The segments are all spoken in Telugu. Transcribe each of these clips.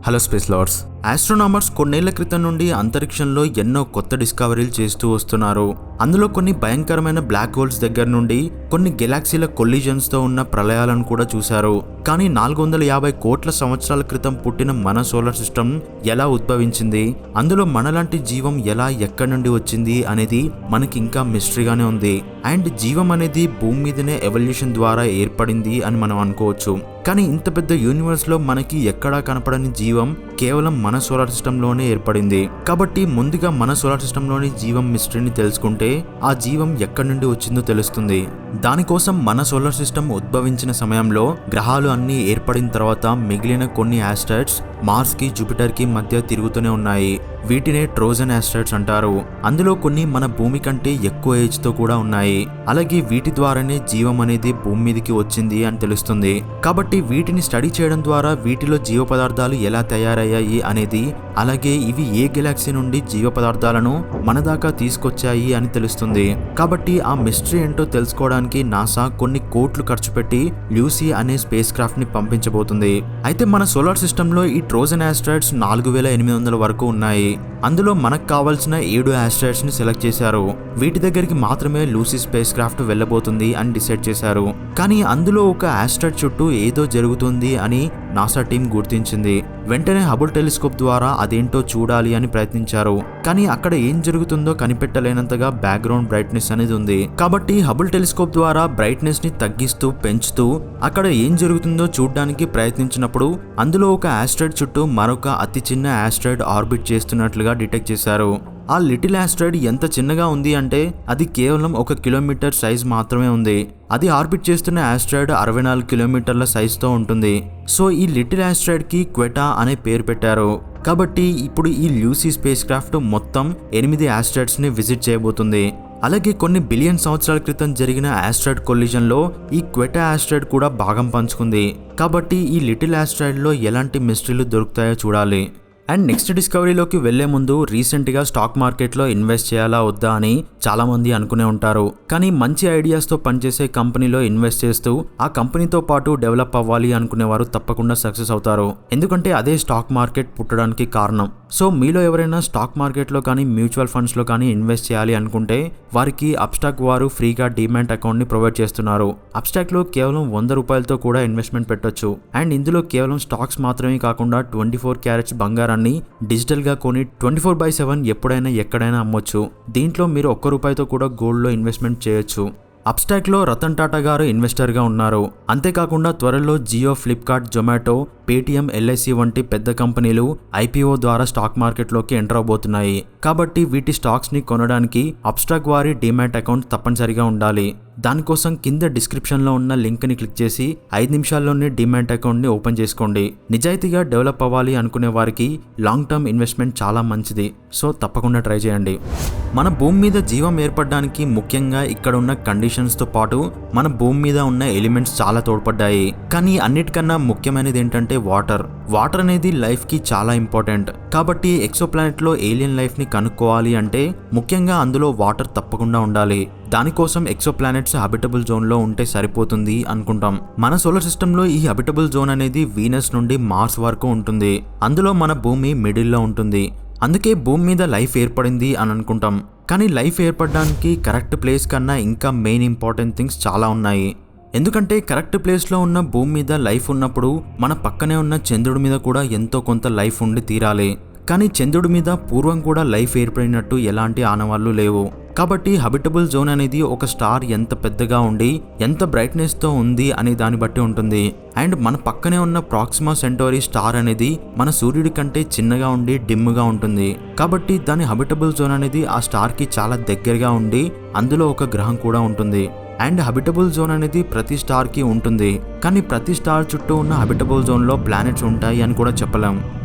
Hello space lovers. ఆస్ట్రోనామర్స్ కొన్నేళ్ల క్రితం నుండి అంతరిక్షంలో ఎన్నో కొత్త డిస్కవరీలు చేస్తూ వస్తున్నారు. అందులో కొన్ని భయంకరమైన బ్లాక్ హోల్స్ దగ్గర నుండి కొన్ని గెలాక్సీల కొల్లిజన్స్ తో ఉన్న ప్రళయాలను కూడా చూశారు. కానీ 450 కోట్ల సంవత్సరాల క్రితం పుట్టిన మన సోలార్ సిస్టమ్ ఎలా ఉద్భవించింది, అందులో మనలాంటి జీవం ఎలా ఎక్కడి నుండి వచ్చింది అనేది మనకి ఇంకా మిస్టరీగానే ఉంది. అండ్ జీవం అనేది భూమి మీదనే ఎవల్యూషన్ ద్వారా ఏర్పడింది అని మనం అనుకోవచ్చు. కానీ ఇంత పెద్ద యూనివర్స్ లో మనకి ఎక్కడా కనపడని జీవం కేవలం మన సోలార్ సిస్టమ్ లోనే ఏర్పడింది. కాబట్టి ముందుగా మన సోలార్ సిస్టమ్ లోని జీవం మిస్టరీని తెలుసుకుంటే ఆ జీవం ఎక్కడి నుండి వచ్చిందో తెలుస్తుంది. దానికోసం మన సోలార్ సిస్టమ్ ఉద్భవించిన సమయంలో గ్రహాలు అన్ని ఏర్పడిన తర్వాత మిగిలిన కొన్ని ఆస్ట్రాయిడ్స్ మార్స్ కి జూపిటర్ కి మధ్య తిరుగుతూనే ఉన్నాయి. వీటినే ట్రోజన్ ఆస్ట్రాయిడ్స్ అంటారు. అందులో కొన్ని మన భూమి కంటే ఎక్కువ ఏజ్ తో కూడా ఉన్నాయి. అలాగే వీటి ద్వారానే జీవం అనేది భూమి మీదకి వచ్చింది అని తెలుస్తుంది. కాబట్టి వీటిని స్టడీ చేయడం ద్వారా వీటిలో జీవ పదార్థాలు ఎలా తయారయ్యాయి అనేది, అలాగే ఇవి ఏ గెలాక్సీ నుండి జీవ పదార్థాలను మన దాకా తీసుకొచ్చాయి అని తెలుస్తుంది. కాబట్టి ఆ మిస్టరీ ఏంటో తెలుసుకోవడానికి నాసా కొన్ని కోట్లు ఖర్చు పెట్టి లూసీ అనే స్పేస్ క్రాఫ్ట్ ని పంపించబోతుంది. అయితే మన సోలార్ సిస్టమ్ లో ఈ ట్రోజన్ ఆస్ట్రాయిడ్స్ 4800 వరకు ఉన్నాయి. అందులో మనకు కావాల్సిన 7 ఆస్ట్రాయిడ్స్ ని సెలెక్ట్ చేశారు. వీటి దగ్గరికి మాత్రమే లూసీ స్పేస్ క్రాఫ్ట్ వెళ్ళబోతుంది అని డిసైడ్ చేశారు. కానీ అందులో ఒక ఆస్ట్రాయిడ్ చుట్టూ ఏదో జరుగుతుంది అని నాసా టీం గుర్తించింది. వెంటనే హబుల్ టెలిస్కోప్ ద్వారా అదేంటో చూడాలి అని ప్రయత్నించారు. కానీ అక్కడ ఏం జరుగుతుందో కనిపెట్టలేనంతగా బ్యాక్గ్రౌండ్ బ్రైట్నెస్ అనేది ఉంది. కాబట్టి హబుల్ టెలిస్కోప్ ద్వారా బ్రైట్నెస్ ని తగ్గిస్తూ పెంచుతూ అక్కడ ఏం జరుగుతుందో చూడడానికి ప్రయత్నించినప్పుడు అందులో ఒక ఆస్ట్రాయిడ్ చుట్టూ మరొక అతి చిన్న ఆస్ట్రాయిడ్ ఆర్బిట్ చేస్తున్నట్లుగా డిటెక్ట్ చేశారు. ఆ లిటిల్ ఆస్ట్రాయిడ్ ఎంత చిన్నగా ఉంది అంటే అది కేవలం 1 కిలోమీటర్ సైజ్ మాత్రమే ఉంది. అది ఆర్బిట్ చేస్తున్న ఆస్ట్రాయిడ్ 64 కిలోమీటర్ల సైజ్తో ఉంటుంది. సో ఈ లిటిల్ ఆస్ట్రాయిడ్ కి క్వెటా అనే పేరు పెట్టారు. కాబట్టి ఇప్పుడు ఈ లూసీ స్పేస్ క్రాఫ్ట్ మొత్తం 8 ఆస్ట్రాయిడ్స్ ని విజిట్ చేయబోతుంది. అలాగే కొన్ని బిలియన్ సంవత్సరాల క్రితం జరిగిన ఆస్ట్రాయిడ్ కొల్లిజన్ లో ఈ క్వెటా ఆస్ట్రాయిడ్ కూడా భాగం పంచుకుంది. కాబట్టి ఈ లిటిల్ ఆస్ట్రాయిడ్ లో ఎలాంటి మిస్టరీలు దొరుకుతాయో చూడాలి. అండ్ నెక్స్ట్ డిస్కవరీలోకి వెళ్లే ముందు రీసెంట్ గా స్టాక్ మార్కెట్ లో ఇన్వెస్ట్ చేయాలా వద్దా అని చాలా మంది అనుకునే ఉంటారు. కానీ మంచి ఐడియాస్ తో పనిచేసే కంపెనీలో ఇన్వెస్ట్ చేస్తూ ఆ కంపెనీతో పాటు డెవలప్ అవ్వాలి అనుకునేవారు తప్పకుండా సక్సెస్ అవుతారు. ఎందుకంటే అదే స్టాక్ మార్కెట్ పుట్టడానికి కారణం. సో మీలో ఎవరైనా స్టాక్ మార్కెట్ లో కానీ మ్యూచువల్ ఫండ్స్ లో కానీ ఇన్వెస్ట్ చేయాలి అనుకుంటే వారికి అప్స్టాక్ వారు ఫ్రీగా డిమాట్ అకౌంట్ ని ప్రొవైడ్ చేస్తున్నారు. అప్స్టాక్ లో కేవలం 100 రూపాయలతో కూడా ఇన్వెస్ట్మెంట్ పెట్టొచ్చు. అండ్ ఇందులో కేవలం స్టాక్స్ మాత్రమే కాకుండా 24 క్యారెట్స్ బంగారాన్ని డిజిటల్ గా కొని 24/7 ఎప్పుడైనా ఎక్కడైనా అమ్మొచ్చు. దీంట్లో మీరు 1 రూపాయితో కూడా గోల్డ్ లో ఇన్వెస్ట్మెంట్ చేయొచ్చు. అప్స్టాక్ లో రతన్ టాటా గారు ఇన్వెస్టర్ గా ఉన్నారు. అంతేకాకుండా త్వరలో Jio, Flipkart, Zomato, Paytm, LIC వంటి పెద్ద కంపెనీలు ఐపీఓ ద్వారా స్టాక్ మార్కెట్ లోకి ఎంటర్ అవబోతున్నాయి. కాబట్టి వీటి స్టాక్స్ ని కొనడానికి అప్స్టాక్ వారి డిమాట్ అకౌంట్ తప్పనిసరిగా ఉండాలి. దానికోసం కింద డిస్క్రిప్షన్ లో ఉన్న లింక్ ని క్లిక్ చేసి 5 నిమిషాల్లోనే డిమాట్ అకౌంట్ ని ఓపెన్ చేసుకోండి. నిజాయితీగా డెవలప్ అవ్వాలి అనుకునే వారికి లాంగ్ టర్మ్ ఇన్వెస్ట్మెంట్ చాలా మంచిది. సో తప్పకుండా ట్రై చేయండి. మన భూమి మీద జీవం ఏర్పడడానికి ముఖ్యంగా ఇక్కడ ఉన్న కండిషన్స్ తో పాటు మన భూమి మీద ఉన్న ఎలిమెంట్స్ చాలా తోడ్పడ్డాయి. కానీ అన్నిటికన్నా ముఖ్యమైనది ఏంటంటే వాటర్ అనేది లైఫ్ కి చాలా ఇంపార్టెంట్. కాబట్టి ఎక్సో ప్లానెట్ లో ఏలియన్ లైఫ్ ని కనుక్కోవాలి అంటే ముఖ్యంగా అందులో వాటర్ తప్పకుండా ఉండాలి. దానికోసం ఎక్సో ప్లానెట్స్ హాబిటబుల్ జోన్ లో ఉంటే సరిపోతుంది అనుకుంటాం. మన సోలార్ సిస్టమ్ లో ఈ హాబిటబుల్ జోన్ అనేది వీనస్ నుండి మార్స్ వరకు ఉంటుంది. అందులో మన భూమి మిడిల్ లో ఉంటుంది. అందుకే భూమి మీద లైఫ్ ఏర్పడింది అని అనుకుంటాం. కానీ లైఫ్ ఏర్పడడానికి కరెక్ట్ ప్లేస్ కన్నా ఇంకా మెయిన్ ఇంపార్టెంట్ థింగ్స్ చాలా ఉన్నాయి. ఎందుకంటే కరెక్ట్ ప్లేస్ లో ఉన్న భూమి మీద లైఫ్ ఉన్నప్పుడు మన పక్కనే ఉన్న చంద్రుడి మీద కూడా ఎంతో కొంత లైఫ్ ఉండి తీరాలి. కానీ చంద్రుడి మీద పూర్వం కూడా లైఫ్ ఏర్పడినట్టు ఎలాంటి ఆనవాళ్లు లేవు. కాబట్టి హాబిటబుల్ జోన్ అనేది ఒక స్టార్ ఎంత పెద్దగా ఉండి ఎంత బ్రైట్నెస్ తో ఉంది అనే దాన్ని బట్టి ఉంటుంది. అండ్ మన పక్కనే ఉన్న ప్రాక్సిమా సెంటోరీ స్టార్ అనేది మన సూర్యుడి కంటే చిన్నగా ఉండి డిమ్గా ఉంటుంది. కాబట్టి దాని హాబిటబుల్ జోన్ అనేది ఆ స్టార్ కి చాలా దగ్గరగా ఉండి అందులో ఒక గ్రహం కూడా ఉంటుంది. అండ్ హాబిటబుల్ జోన్ అనేది ప్రతి స్టార్ కి ఉంటుంది. కానీ ప్రతి స్టార్ చుట్టూ ఉన్న హాబిటబుల్ జోన్ లో ప్లానెట్స్ ఉంటాయి అని కూడా చెప్పలేం.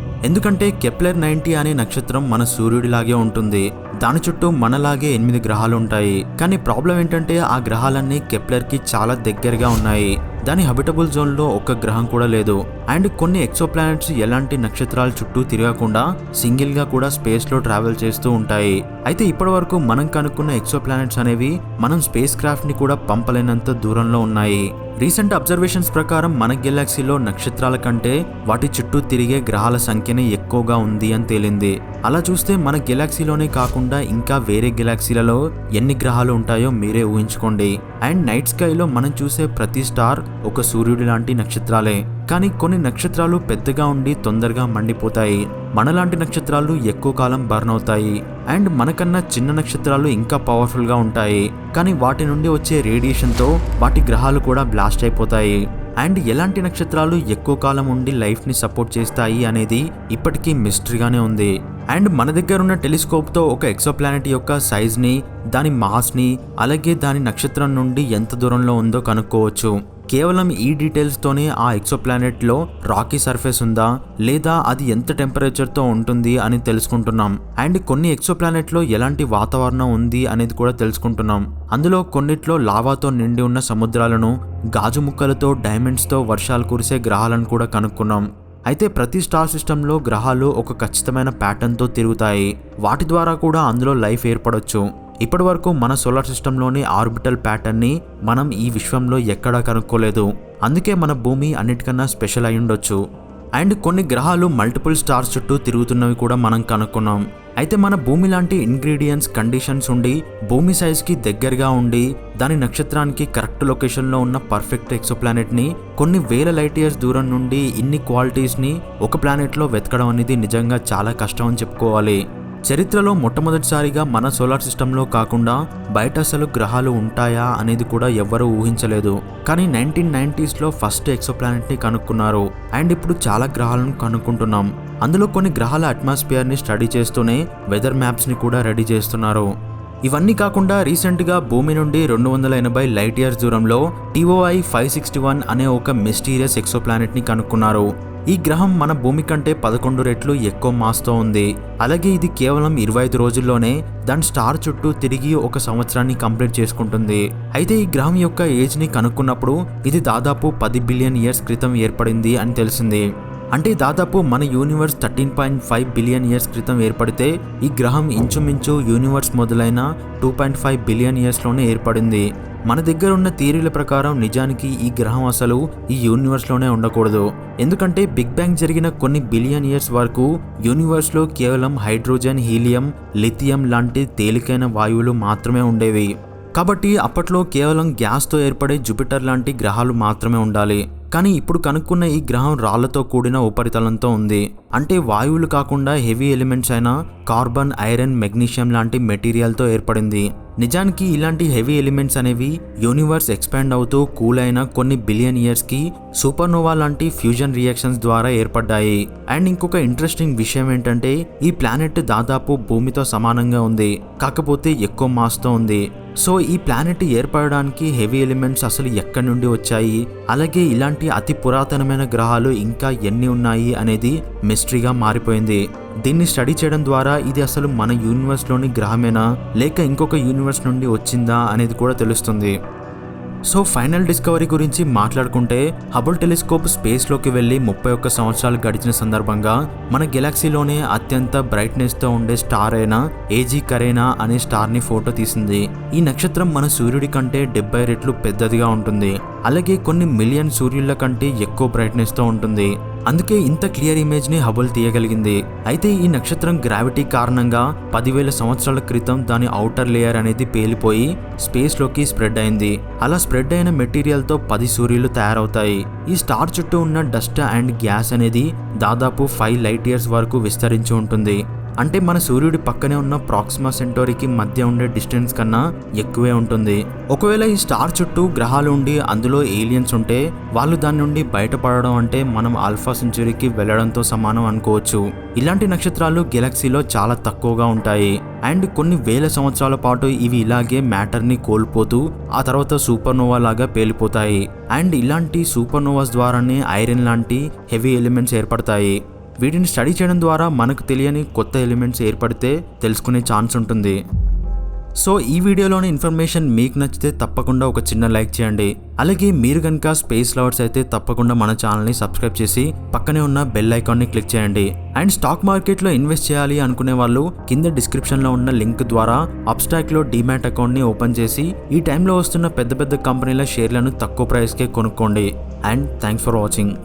ఎందుకంటే కెప్లర్ 90 అనే నక్షత్రం మన సూర్యుడిలాగే ఉంటుంది. దాని చుట్టూ మనలాగే 8 గ్రహాలు ఉంటాయి. కానీ ప్రాబ్లం ఏంటంటే ఆ గ్రహాలన్నీ కెప్లర్ కి చాలా దగ్గరగా ఉన్నాయి. దాని హాబిటబుల్ జోన్ లో ఒక్క గ్రహం కూడా లేదు. అండ్ కొన్ని ఎక్సో ప్లానెట్స్ ఎలాంటి నక్షత్రాల చుట్టూ తిరగకుండా సింగిల్ గా కూడా స్పేస్ లో ట్రావెల్ చేస్తూ ఉంటాయి. అయితే ఇప్పటి వరకు మనం కనుక్కున్న ఎక్సో ప్లానెట్స్ అనేవి మనం స్పేస్ క్రాఫ్ట్ ని కూడా పంపలేనంత దూరంలో ఉన్నాయి. రీసెంట్ అబ్జర్వేషన్స్ ప్రకారం మన గెలాక్సీలో నక్షత్రాల కంటే వాటి చుట్టూ తిరిగే గ్రహాల సంఖ్యనే ఎక్కువగా ఉంది అని తేలింది. అలా చూస్తే మన గెలాక్సీలోనే కాకుండా ఇంకా వేరే గెలాక్సీలలో ఎన్ని గ్రహాలు ఉంటాయో మీరే ఊహించుకోండి. అండ్ నైట్ స్కైలో మనం చూసే ప్రతి స్టార్ ఒక సూర్యుడి లాంటి నక్షత్రాలే. కానీ కొన్ని నక్షత్రాలు పెద్దగా ఉండి తొందరగా మండిపోతాయి. మనలాంటి నక్షత్రాలు ఎక్కువ కాలం బర్న్ అవుతాయి. అండ్ మనకన్నా చిన్న నక్షత్రాలు ఇంకా పవర్ఫుల్ గా ఉంటాయి. కానీ వాటి నుండి వచ్చే రేడియేషన్తో వాటి గ్రహాలు కూడా బ్లాస్ట్ అయిపోతాయి. అండ్ ఎలాంటి నక్షత్రాలు ఎక్కువ కాలం ఉండి లైఫ్ ని సపోర్ట్ చేస్తాయి అనేది ఇప్పటికీ మిస్టరీగానే ఉంది. అండ్ మన దగ్గర ఉన్న టెలిస్కోప్ తో ఒక ఎక్సోప్లానెట్ యొక్క సైజ్ ని, దాని మాస్ ని, అలాగే దాని నక్షత్రం నుండి ఎంత దూరంలో ఉందో కనుక్కోవచ్చు. కేవలం ఈ డీటెయిల్స్ తోనే ఆ ఎక్సోప్లానెట్ లో రాకీ సర్ఫేస్ ఉందా లేదా అది ఎంత టెంపరేచర్ తో ఉంటుంది అని తెలుసుకుంటున్నాం. అండ్ కొన్ని ఎక్సోప్లానెట్ లో ఎలాంటి వాతావరణం ఉంది అనేది కూడా తెలుసుకుంటున్నాం. అందులో కొన్నిట్లో లావాతో నిండి ఉన్న సముద్రాలను, గాజు ముక్కలతో, డైమండ్స్ తో వర్షాలు కురిసే గ్రహాలను కూడా కనుక్కున్నాం. అయితే ప్రతి స్టార్ సిస్టంలో గ్రహాలు ఒక ఖచ్చితమైన ప్యాటర్న్తో తిరుగుతాయి. వాటి ద్వారా కూడా అందులో లైఫ్ ఏర్పడొచ్చు. ఇప్పటి వరకు మన సోలార్ సిస్టంలోని ఆర్బిటల్ ప్యాటర్న్ని మనం ఈ విశ్వంలో ఎక్కడా కనుక్కోలేదు. అందుకే మన భూమి అన్నిటికన్నా స్పెషల్ అయి ఉండొచ్చు. అండ్ కొన్ని గ్రహాలు మల్టిపుల్ స్టార్స్ చుట్టూ తిరుగుతున్నవి కూడా మనం కనుక్కున్నాం. అయితే మన భూమి లాంటి ఇంగ్రీడియంట్స్, కండిషన్స్ ఉండి భూమి సైజ్కి దగ్గరగా ఉండి దాని నక్షత్రానికి కరెక్ట్ లొకేషన్లో ఉన్న పర్ఫెక్ట్ ఎక్సోప్లానెట్ని కొన్ని వేల లైట్ ఇయర్స్ దూరం నుండి ఇన్ని క్వాలిటీస్ని ఒక ప్లానెట్లో వెతకడం అనేది నిజంగా చాలా కష్టం అని చెప్పుకోవాలి. చరిత్రలో మొట్టమొదటిసారిగా మన సోలార్ సిస్టంలో కాకుండా బయట అసలు గ్రహాలు ఉంటాయా అనేది కూడా ఎవ్వరూ ఊహించలేదు. కానీ 1990sలో ఫస్ట్ ఎక్సోప్లానెట్ని కనుక్కున్నారు. అండ్ ఇప్పుడు చాలా గ్రహాలను కనుక్కుంటున్నాం. అందులో కొన్ని గ్రహాల అట్మాస్ఫియర్ని స్టడీ చేస్తూనే వెదర్ మ్యాప్స్ని కూడా రెడీ చేస్తున్నారు. ఇవన్నీ కాకుండా రీసెంట్గా భూమి నుండి 280 లైట్ ఇయర్స్ దూరంలో TOI 561 అనే ఒక మిస్టీరియస్ ఎక్సోప్లానెట్ని కనుక్కున్నారు. ఈ గ్రహం మన భూమి కంటే 11 రెట్లు ఎక్కువ మాస్తో ఉంది. అలాగే ఇది కేవలం 25 రోజుల్లోనే దాని స్టార్ చుట్టూ తిరిగి ఒక సంవత్సరాన్ని కంప్లీట్ చేసుకుంటుంది. అయితే ఈ గ్రహం యొక్క ఏజ్ని కనుక్కున్నప్పుడు ఇది దాదాపు 10 బిలియన్ ఇయర్స్ క్రితం ఏర్పడింది అని తెలిసింది. అంటే దాదాపు మన యూనివర్స్ 13.5 బిలియన్ ఇయర్స్ క్రితం ఏర్పడితే ఈ గ్రహం ఇంచుమించు యూనివర్స్ మొదలైన 2.5 బిలియన్ ఇయర్స్లోనే ఏర్పడింది. మన దగ్గర ఉన్న థియరీల ప్రకారం నిజానికి ఈ గ్రహం అసలు ఈ యూనివర్స్లోనే ఉండకూడదు. ఎందుకంటే బిగ్ బ్యాంగ్ జరిగిన కొన్ని బిలియన్ ఇయర్స్ వరకు యూనివర్స్లో కేవలం హైడ్రోజన్, హీలియం, లిథియం లాంటి తేలికైన వాయువులు మాత్రమే ఉండేవి. కాబట్టి అప్పట్లో కేవలం గ్యాస్తో ఏర్పడే జూపిటర్ లాంటి గ్రహాలు మాత్రమే ఉండాలి. కానీ ఇప్పుడు కనుక్కున్న ఈ గ్రహం రాళ్లతో కూడిన ఉపరితలంతో ఉంది. అంటే వాయువులు కాకుండా హెవీ ఎలిమెంట్స్ అయిన కార్బన్, ఐరన్, మెగ్నీషియం లాంటి మెటీరియల్తో ఏర్పడింది. నిజానికి ఇలాంటి హెవీ ఎలిమెంట్స్ అనేవి యూనివర్స్ ఎక్స్పాండ్ అవుతూ కూల్ అయిన కొన్ని బిలియన్ ఇయర్స్కి సూపర్నోవా లాంటి ఫ్యూజన్ రియాక్షన్స్ ద్వారా ఏర్పడ్డాయి. అండ్ ఇంకొక ఇంట్రెస్టింగ్ విషయం ఏంటంటే ఈ ప్లానెట్ దాదాపు భూమితో సమానంగా ఉంది, కాకపోతే ఎక్కువ మాస్తో ఉంది. సో ఈ ప్లానెట్ ఏర్పడడానికి హెవీ ఎలిమెంట్స్ అసలు ఎక్కడి నుండి వచ్చాయి, అలాగే ఇలాంటి అతి పురాతనమైన గ్రహాలు ఇంకా ఎన్ని ఉన్నాయి అనేది మిస్టరీగా మారిపోయింది. దీన్ని స్టడీ చేయడం ద్వారా ఇది అసలు మన యూనివర్స్లోని గ్రహమేనా లేక ఇంకొక యూనివర్స్ నుండి వచ్చిందా అనేది కూడా తెలుస్తుంది. సో ఫైనల్ డిస్కవరీ గురించి మాట్లాడుకుంటే హబుల్ టెలిస్కోప్ స్పేస్లోకి వెళ్ళి 31 సంవత్సరాలు గడిచిన సందర్భంగా మన గెలాక్సీలోనే అత్యంత బ్రైట్నెస్తో ఉండే స్టార్ అయిన ఏజీ కరేనా అనే స్టార్ని ఫోటో తీసింది. ఈ నక్షత్రం మన సూర్యుడి కంటే 70 రెట్లు పెద్దదిగా ఉంటుంది. అలాగే కొన్ని మిలియన్ సూర్యుల కంటే ఎక్కువ బ్రైట్నెస్తో ఉంటుంది. అందుకే ఇంత క్లియర్ ఇమేజ్ని హబుల్ తీయగలిగింది. అయితే ఈ నక్షత్రం గ్రావిటీ కారణంగా 10,000 సంవత్సరాల క్రితం దాని ఔటర్ లేయర్ అనేది పేలిపోయి స్పేస్లోకి స్ప్రెడ్ అయింది. అలా స్ప్రెడ్ అయిన మెటీరియల్తో 10 సూర్యులు తయారవుతాయి. ఈ స్టార్ చుట్టూ ఉన్న డస్ట్ అండ్ గ్యాస్ అనేది దాదాపు 5 లైట్ ఇయర్స్ వరకు విస్తరించి ఉంటుంది. అంటే మన సూర్యుడి పక్కనే ఉన్న ప్రాక్సిమా సెంటోరీకి మధ్య ఉండే డిస్టెన్స్ కన్నా ఎక్కువే ఉంటుంది. ఒకవేళ ఈ స్టార్ చుట్టూ గ్రహాలు ఉండి అందులో ఏలియన్స్ ఉంటే వాళ్ళు దాని నుండి బయటపడడం అంటే మనం ఆల్ఫా సెంచురీకి వెళ్లడంతో సమానం అనుకోవచ్చు. ఇలాంటి నక్షత్రాలు గెలాక్సీలో చాలా తక్కువగా ఉంటాయి. అండ్ కొన్ని వేల సంవత్సరాల పాటు ఇవి ఇలాగే మ్యాటర్ని కోల్పోతూ ఆ తర్వాత సూపర్నోవా లాగా పేలిపోతాయి. అండ్ ఇలాంటి సూపర్నోవాస్ ద్వారానే ఐరన్ లాంటి హెవీ ఎలిమెంట్స్ ఏర్పడతాయి. వీటిని స్టడీ చేయడం ద్వారా మనకు తెలియని కొత్త ఎలిమెంట్స్ ఏర్పడితే తెలుసుకునే ఛాన్స్ ఉంటుంది. సో ఈ వీడియోలోని ఇన్ఫర్మేషన్ మీకు నచ్చితే తప్పకుండా ఒక చిన్న లైక్ చేయండి. అలాగే మీరు కనుక స్పేస్ లవర్స్ అయితే తప్పకుండా మన ఛానల్ని సబ్స్క్రైబ్ చేసి పక్కనే ఉన్న బెల్ ఐకాన్ని క్లిక్ చేయండి. అండ్ స్టాక్ మార్కెట్లో ఇన్వెస్ట్ చేయాలి అనుకునే వాళ్ళు కింద డిస్క్రిప్షన్లో ఉన్న లింక్ ద్వారా అప్స్టాక్లో డీమ్యాట్ అకౌంట్ని ఓపెన్ చేసి ఈ టైంలో వస్తున్న పెద్ద పెద్ద కంపెనీల షేర్లను తక్కువ ప్రైస్కే కొనుక్కోండి. And thanks for watching.